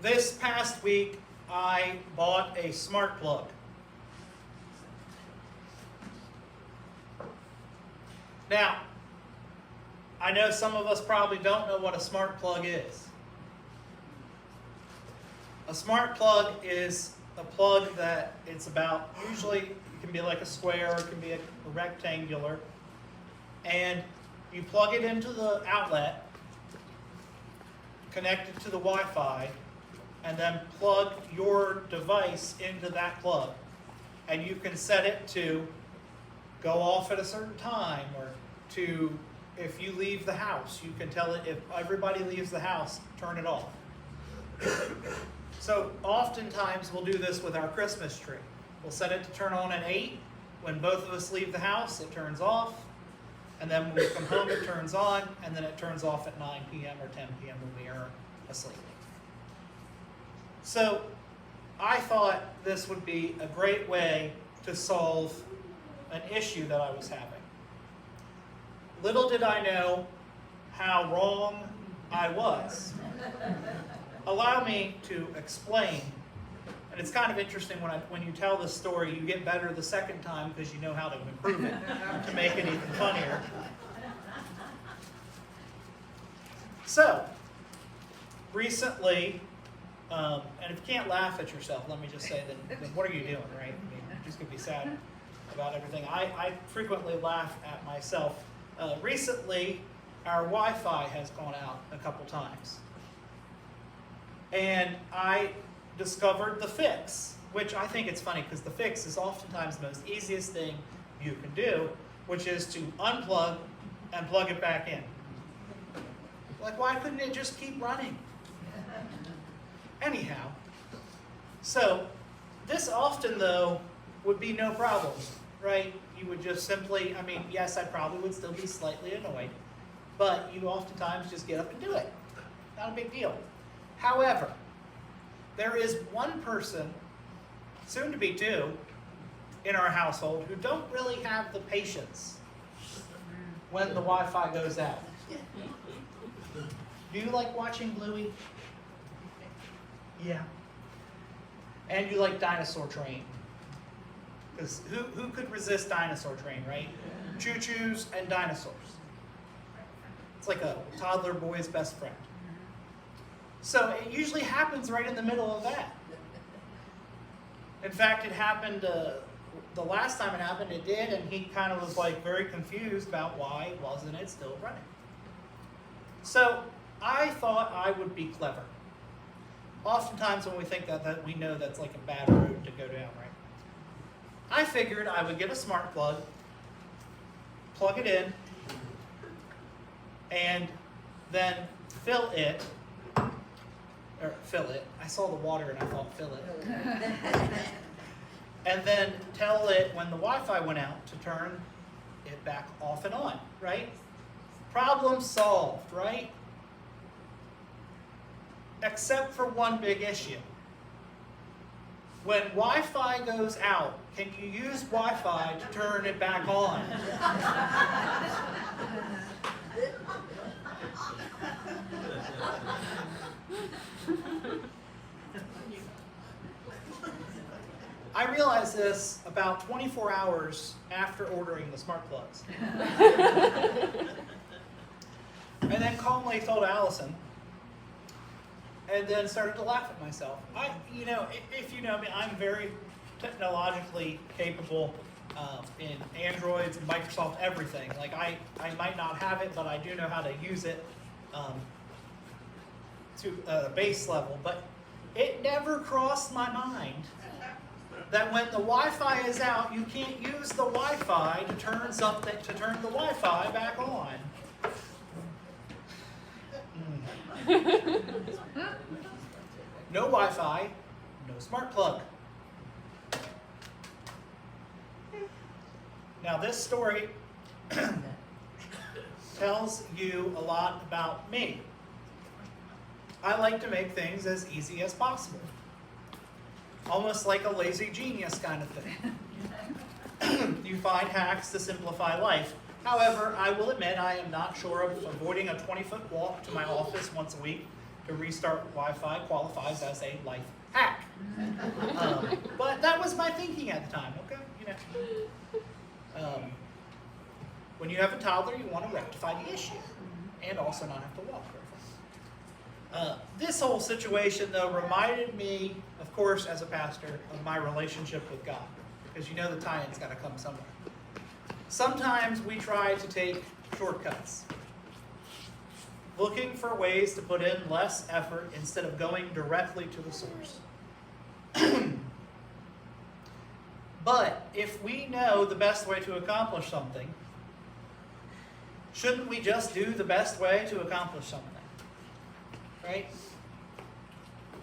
This past week, I bought a smart plug. Now, I know some of us probably don't know what a smart plug is. A smart plug is a plug that it's about, usually it can be like a square, it can be a rectangular, and you plug it into the outlet, connect it to the Wi-Fi, and then plug your device into that plug. And you can set it to go off at a certain time, or to, if you leave the house, you can tell it, if everybody leaves the house, turn it off. So oftentimes we'll do this with our Christmas tree. We'll set it to turn on at 8. When both of us leave the house, it turns off. And then when we come home, it turns on, and then it turns off at 9 p.m. or 10 p.m. when we are asleep. So I thought this would be a great way to solve an issue that I was having. Little did I know how wrong I was. Allow me to explain. And it's kind of interesting when you tell this story, you get better the second time because you know how to improve it to make it even funnier. So, recently, and if you can't laugh at yourself, let me just say, then what are you doing, right? I mean, you're just going to be sad about everything. I frequently laugh at myself. Recently, our Wi-Fi has gone out a couple times. And I discovered the fix, which I think it's funny because the fix is oftentimes the most easiest thing you can do, which is to unplug and plug it back in. Like, why couldn't it just keep running? Anyhow, so this often, though, would be no problem, right? You would just simply, I mean, yes, I probably would still be slightly annoyed, but you oftentimes just get up and do it. Not a big deal. However, there is one person, soon to be two, in our household who don't really have the patience when the Wi-Fi goes out. Do you like watching Bluey? Yeah. And you like Dinosaur Train. Because who could resist Dinosaur Train, right? Choo-choos and dinosaurs. It's like a toddler boy's best friend. So it usually happens right in the middle of that. In fact, it happened, the last time it happened, it did, and he kind of was like very confused about why wasn't it still running. So I thought I would be clever. Oftentimes when we think that we know that's like a bad road to go down, right? I figured I would get a smart plug, plug it in, and then fill it. I saw the water and I thought fill it. And then tell it when the Wi-Fi went out to turn it back off and on, right? Problem solved, right? Except for one big issue. When Wi-Fi goes out, can you use Wi-Fi to turn it back on? I realized this about 24 hours after ordering the smart plugs. And then calmly told Allison, and then started to laugh at myself. If you know me, I'm very technologically capable in Androids and Microsoft everything. Like I might not have it, but I do know how to use it to a base level. But it never crossed my mind that when the Wi-Fi is out, you can't use the Wi-Fi to turn the Wi-Fi back on. No Wi-Fi, no smart plug. Now this story tells you a lot about me. I like to make things as easy as possible. Almost like a lazy genius kind of thing. You find hacks to simplify life. However, I will admit I am not sure of avoiding a 20-foot walk to my office once a week to restart Wi-Fi qualifies as a life hack. But that was my thinking at the time. Okay, when you have a toddler, you want to rectify the issue and also not have to walk very far. This whole situation, though, reminded me, of course, as a pastor, of my relationship with God, because you know the tie-in's got to come somewhere. Sometimes we try to take shortcuts, looking for ways to put in less effort instead of going directly to the source. But if we know the best way to accomplish something, shouldn't we just do the best way to accomplish something? Right?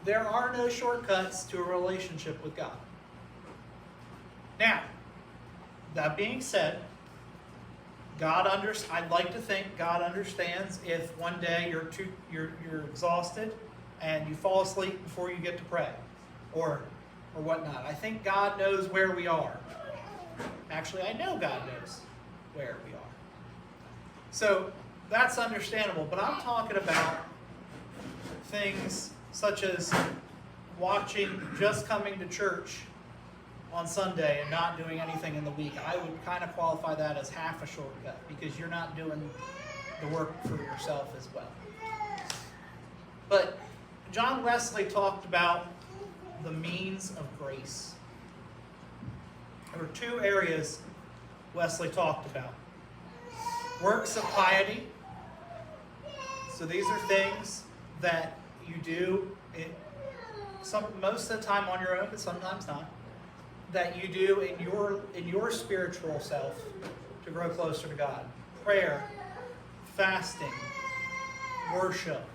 There are no shortcuts to a relationship with God. Now, that being said, I'd like to think God understands if one day you're exhausted and you fall asleep before you get to pray, or whatnot. I think God knows where we are. Actually, I know God knows where we are. So that's understandable. But I'm talking about things such as just coming to church on Sunday and not doing anything in the week. I would kind of qualify that as half a shortcut, because you're not doing the work for yourself as well. But John Wesley talked about the means of grace. There were two areas Wesley talked about. Works of piety. So these are things that you do most of the time on your own, but sometimes not, that you do in your spiritual self to grow closer to God. Prayer, fasting, worship.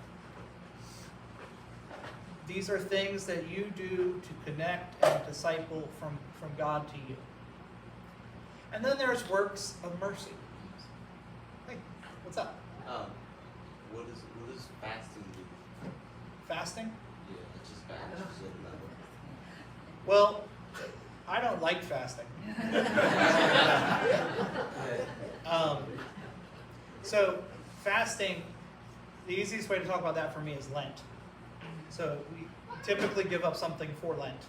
These are things that you do to connect and disciple from God to you. And then there's works of mercy. Hey, what's up? What does fasting do? Fasting? Yeah, it's just fasting. Well, I don't like fasting. So fasting, the easiest way to talk about that for me is Lent. So we typically give up something for Lent,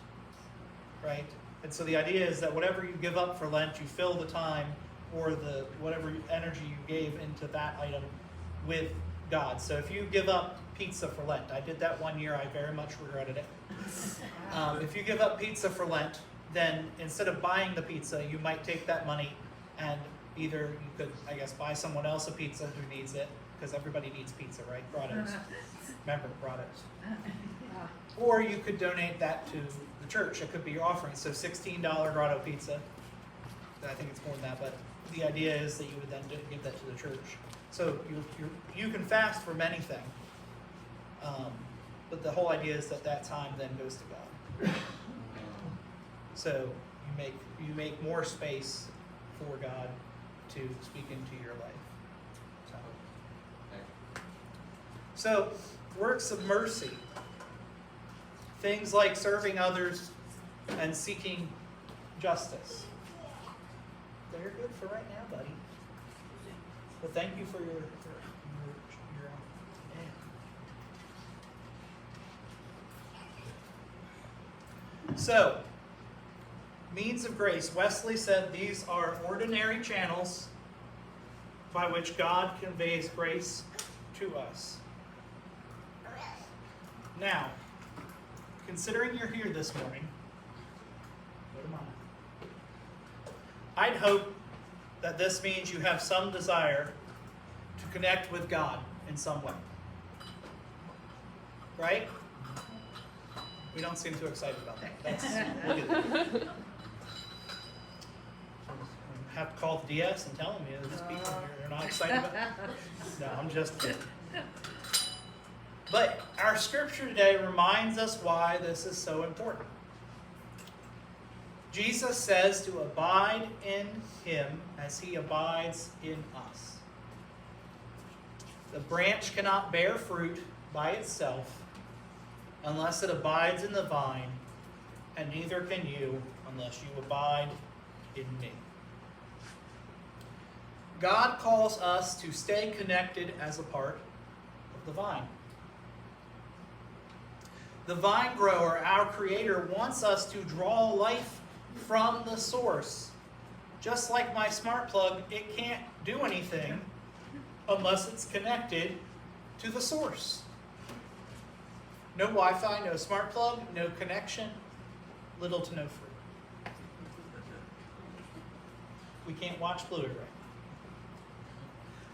right? And so the idea is that whatever you give up for Lent, you fill the time or whatever energy you gave into that item with God. So if you give up pizza for Lent, I did that one year, I very much regretted it. If you give up pizza for Lent, then instead of buying the pizza, you might take that money and either you could, I guess, buy someone else a pizza who needs it, because everybody needs pizza, right? Grottos. Remember, grottos. Or you could donate that to the church. It could be your offering. So $16 grotto pizza. I think it's more than that, but the idea is that you would then give that to the church. So you can fast from anything. But the whole idea is that time then goes to God. So you make more space for God to speak into your life. So works of mercy, things like serving others and seeking justice. They're good for right now, buddy. But thank you for your So, means of grace. Wesley said these are ordinary channels by which God conveys grace to us. Now, considering you're here this morning, I'd hope that this means you have some desire to connect with God in some way. Right? We don't seem too excited about that. We'll get there. Have to call the DS and tell them you're not excited about it. No, I'm just kidding. But our scripture today reminds us why this is so important. Jesus says to abide in him as he abides in us. The branch cannot bear fruit by itself unless it abides in the vine, and neither can you unless you abide in me. God calls us to stay connected as a part of the vine. The vine grower, our Creator, wants us to draw life from the source. Just like my smart plug, it can't do anything unless it's connected to the source. No Wi-Fi, no smart plug, no connection, little to no fruit. We can't watch Blu-ray.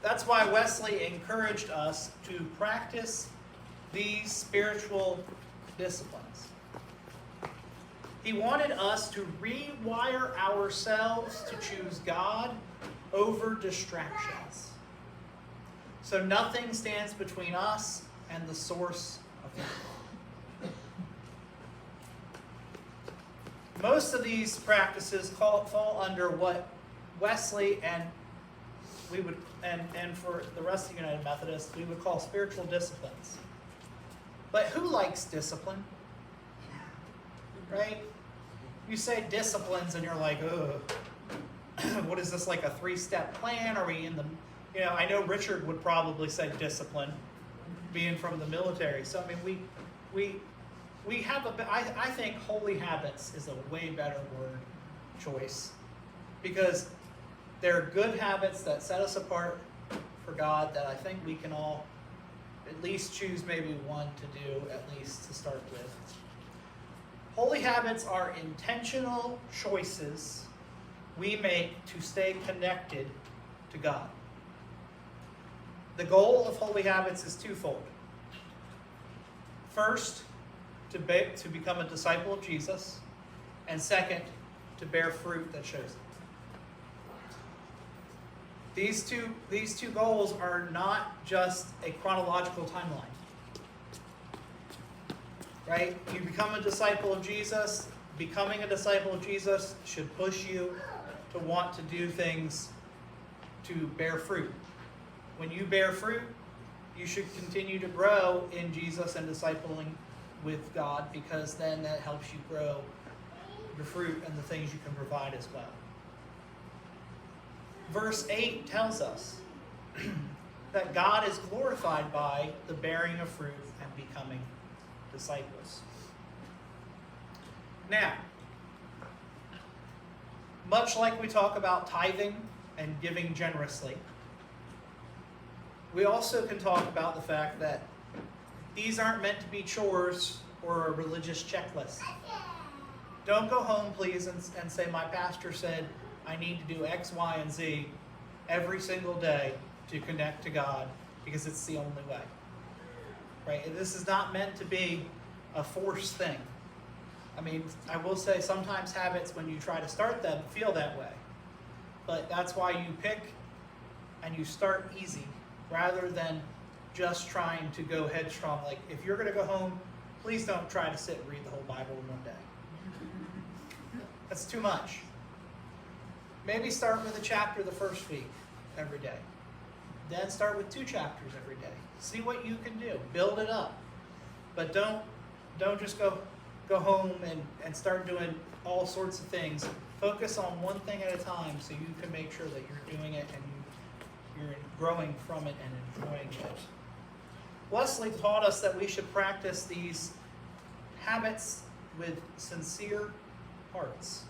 That's why Wesley encouraged us to practice these spiritual disciplines. He wanted us to rewire ourselves to choose God over distractions. So nothing stands between us and the source of life. Most of these practices fall under what Wesley and for the rest of the United Methodists, we would call spiritual disciplines. But who likes discipline? Right? You say disciplines and you're like, ugh, what is this, like a 3-step plan? Are we in the, I know Richard would probably say discipline, being from the military. So, I mean, we have I think holy habits is a way better word choice, because they're good habits that set us apart for God that I think we can all at least choose maybe one to do, at least to start with. Holy habits are intentional choices we make to stay connected to God. The goal of holy habits is twofold. First, to become a disciple of Jesus, and second, to bear fruit that shows it. These two goals are not just a chronological timeline. Right? You become a disciple of Jesus. Becoming a disciple of Jesus should push you to want to do things to bear fruit. When you bear fruit, you should continue to grow in Jesus and discipling with God, because then that helps you grow your fruit and the things you can provide as well. Verse 8 tells us that God is glorified by the bearing of fruit and becoming disciples. Now, much like we talk about tithing and giving generously, we also can talk about the fact that these aren't meant to be chores or a religious checklist. Don't go home, please, and say, my pastor said I need to do X, Y, and Z every single day to connect to God because it's the only way. Right? This is not meant to be a forced thing. I mean, I will say sometimes habits, when you try to start them, feel that way. But that's why you pick and you start easy rather than just trying to go headstrong. Like, if you're going to go home, please don't try to sit and read the whole Bible in one day. That's too much. Maybe start with a chapter the first week every day. Then start with 2 chapters every day. See what you can do. Build it up. But don't just go home and start doing all sorts of things. Focus on one thing at a time so you can make sure that you're doing it and you're growing from it and enjoying it. Wesley taught us that we should practice these habits with sincere hearts.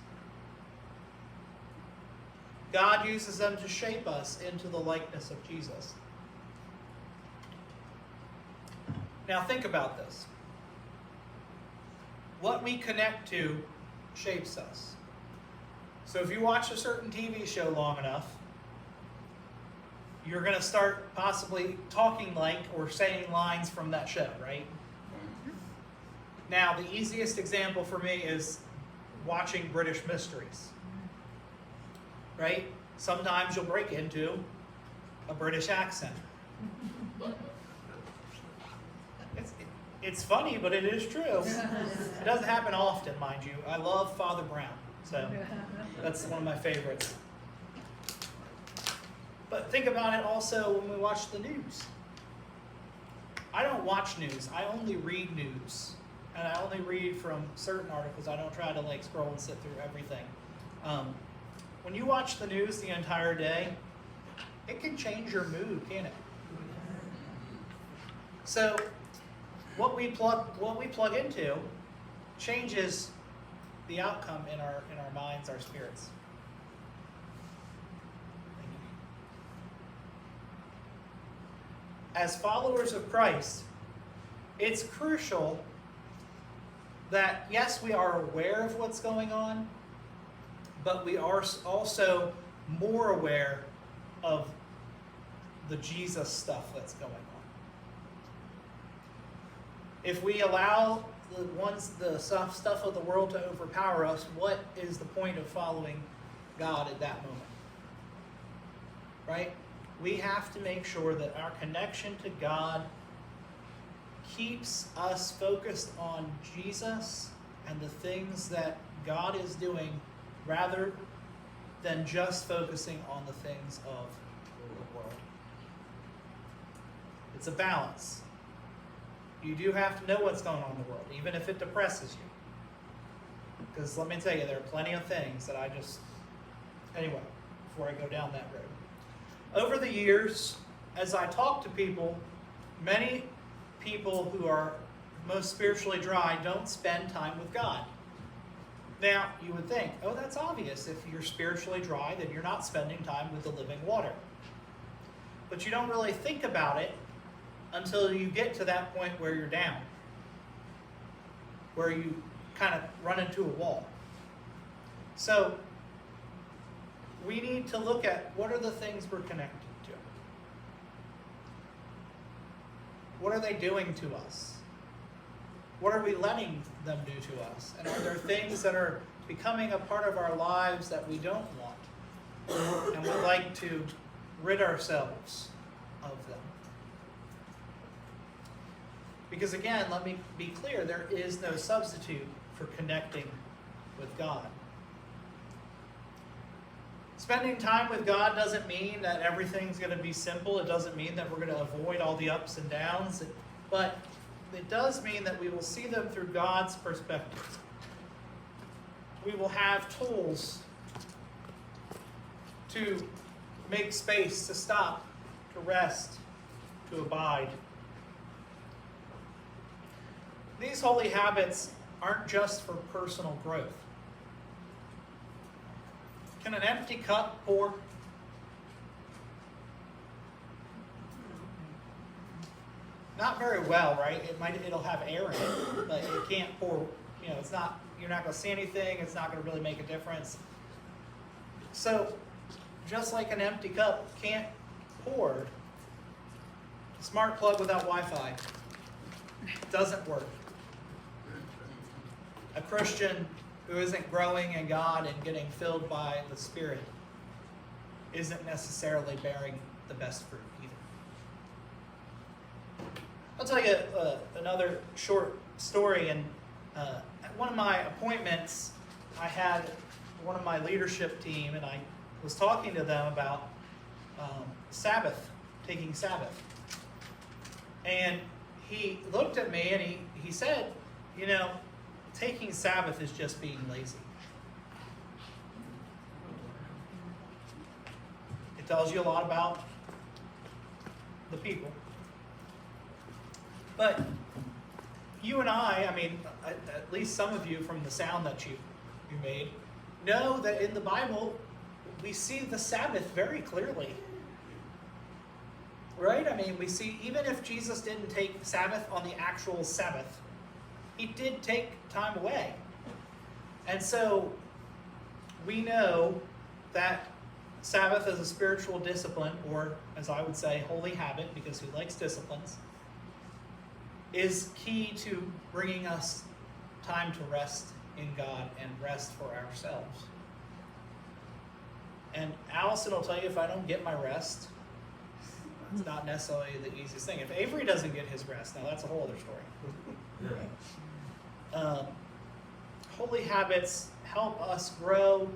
God uses them to shape us into the likeness of Jesus. Now think about this. What we connect to shapes us. So if you watch a certain TV show long enough, you're going to start possibly talking like or saying lines from that show, right? Now, the easiest example for me is watching British mysteries. Right? Sometimes you'll break into a British accent. It's funny, but it is true. It doesn't happen often, mind you. I love Father Brown, so that's one of my favorites. But think about it also when we watch the news. I don't watch news. I only read news. And I only read from certain articles. I don't try to scroll and sit through everything. When you watch the news the entire day, it can change your mood, can't it? So, what we plug into changes the outcome in our minds, our spirits. As followers of Christ, it's crucial that, yes, we are aware of what's going on, but we are also more aware of the Jesus stuff that's going on. If we allow the stuff of the world to overpower us, what is the point of following God at that moment? Right? We have to make sure that our connection to God keeps us focused on Jesus and the things that God is doing, rather than just focusing on the things of the world. It's a balance. You do have to know what's going on in the world, even if it depresses you. Because let me tell you, there are plenty of things that anyway, before I go down that road. Over the years, as I talk to people, many people who are most spiritually dry don't spend time with God. Now, you would think, oh, that's obvious. If you're spiritually dry, then you're not spending time with the living water. But you don't really think about it until you get to that point where you're down, where you kind of run into a wall. So, we need to look at what are the things we're connected to. What are they doing to us? What are we letting them do to us? And are there things that are becoming a part of our lives that we don't want and would like to rid ourselves of them? Because again, let me be clear, there is no substitute for connecting with God. Spending time with God doesn't mean that everything's going to be simple. It doesn't mean that we're going to avoid all the ups and downs. But it does mean that we will see them through God's perspective. We will have tools to make space, to stop, to rest, to abide. These holy habits aren't just for personal growth. Can an empty cup pour? Not very well, right? It'll have air in it, but it can't pour. It's not. You're not going to see anything. It's not going to really make a difference. So, just like an empty cup can't pour, a smart plug without Wi-Fi doesn't work. A Christian who isn't growing in God and getting filled by the Spirit isn't necessarily bearing the best fruit either. I'll tell you another short story. And at one of my appointments, I had one of my leadership team, and I was talking to them about Sabbath, taking Sabbath. And he looked at me and he said, taking Sabbath is just being lazy. It tells you a lot about the people. But you and I mean, at least some of you from the sound that you made, know that in the Bible, we see the Sabbath very clearly. Right? I mean, we see, even if Jesus didn't take Sabbath on the actual Sabbath, he did take time away. And so we know that Sabbath is a spiritual discipline, or as I would say, holy habit, because who likes disciplines, is key to bringing us time to rest in God and rest for ourselves. And Allison will tell you, if I don't get my rest, it's not necessarily the easiest thing. If Avery doesn't get his rest, now that's a whole other story. Holy habits help us grow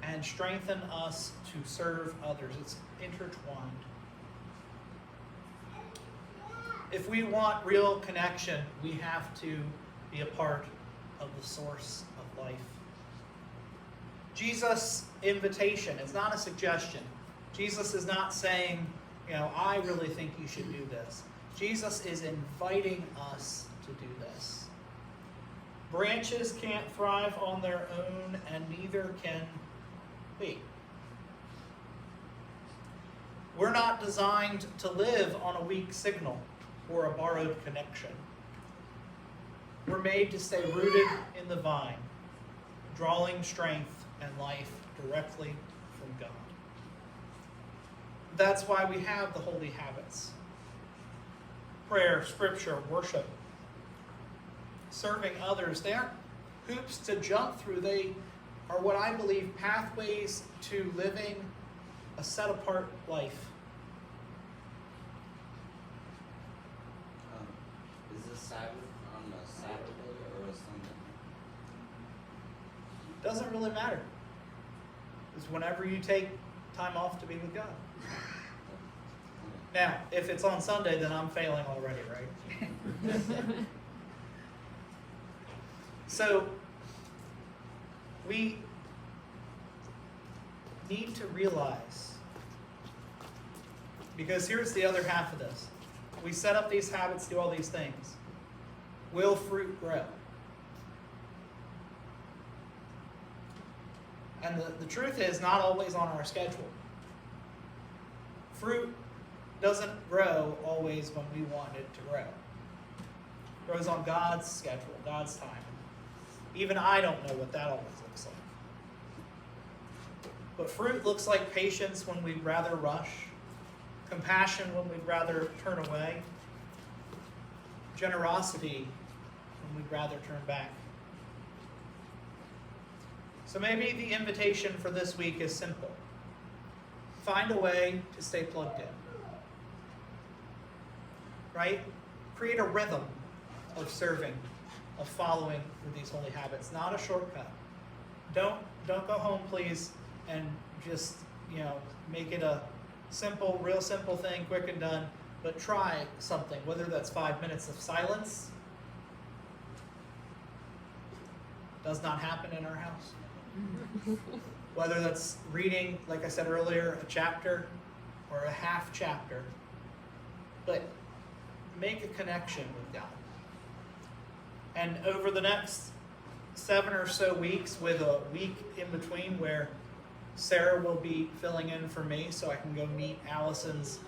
and strengthen us to serve others. It's intertwined. If we want real connection, we have to be a part of the source of life. Jesus' invitation is not a suggestion. Jesus is not saying, I really think you should do this. Jesus is inviting us to do this. Branches can't thrive on their own, and neither can we. We're not designed to live on a weak signal or a borrowed connection. We're made to stay rooted in the vine, drawing strength and life directly from God. That's why we have the holy habits. Prayer, scripture, worship, serving others. They aren't hoops to jump through. They are what I believe pathways to living a set-apart life. Is the Sabbath on a Saturday or a Sunday? Doesn't really matter. It's whenever you take time off to be with God. Now, if it's on Sunday, then I'm failing already, right? So, we need to realize, because here's the other half of this. We set up these habits, do all these things. Will fruit grow? And the truth is, not always on our schedule. Fruit doesn't grow always when we want it to grow. It grows on God's schedule, God's time. Even I don't know what that always looks like. But fruit looks like patience when we'd rather rush, compassion when we'd rather turn away, generosity when we'd rather turn back. So maybe the invitation for this week is simple. Find a way to stay plugged in. Right? Create a rhythm of serving, of following through these holy habits, not a shortcut. Don't go home, please, and just, make it a simple, real simple thing, quick and done, but try something, whether that's 5 minutes of silence. Does not happen in our house. Whether that's reading, like I said earlier, a chapter or a half chapter, but make a connection with God. And over the next 7 or so weeks, with a week in between where Sarah will be filling in for me so I can go meet Allison's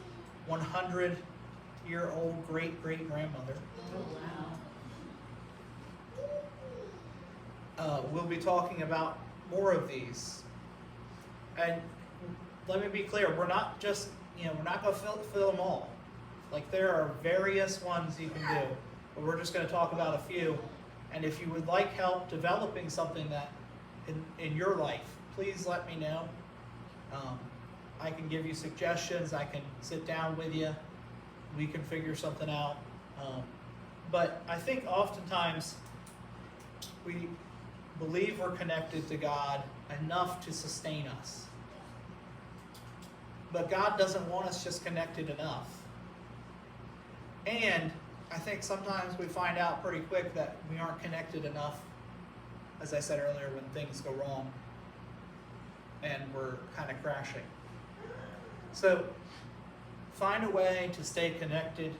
100-year-old great-great-grandmother. We'll be talking about more of these. And let me be clear, we're not just, we're not going to fill them all. Like, there are various ones you can do, but we're just going to talk about a few. And if you would like help developing something that in your life, please let me know. I can give you suggestions. I can sit down with you. We can figure something out. But I think oftentimes we believe we're connected to God enough to sustain us. But God doesn't want us just connected enough. And I think sometimes we find out pretty quick that we aren't connected enough, as I said earlier, when things go wrong and we're kind of crashing. So find a way to stay connected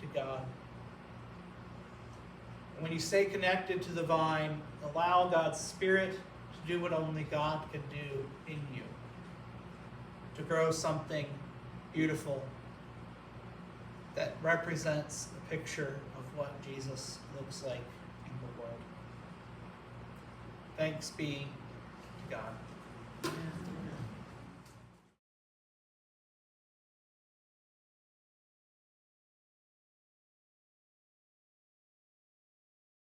to God. When you stay connected to the vine, allow God's Spirit to do what only God can do in you, to grow something beautiful that represents the picture of what Jesus looks like in the world. Thanks be to God.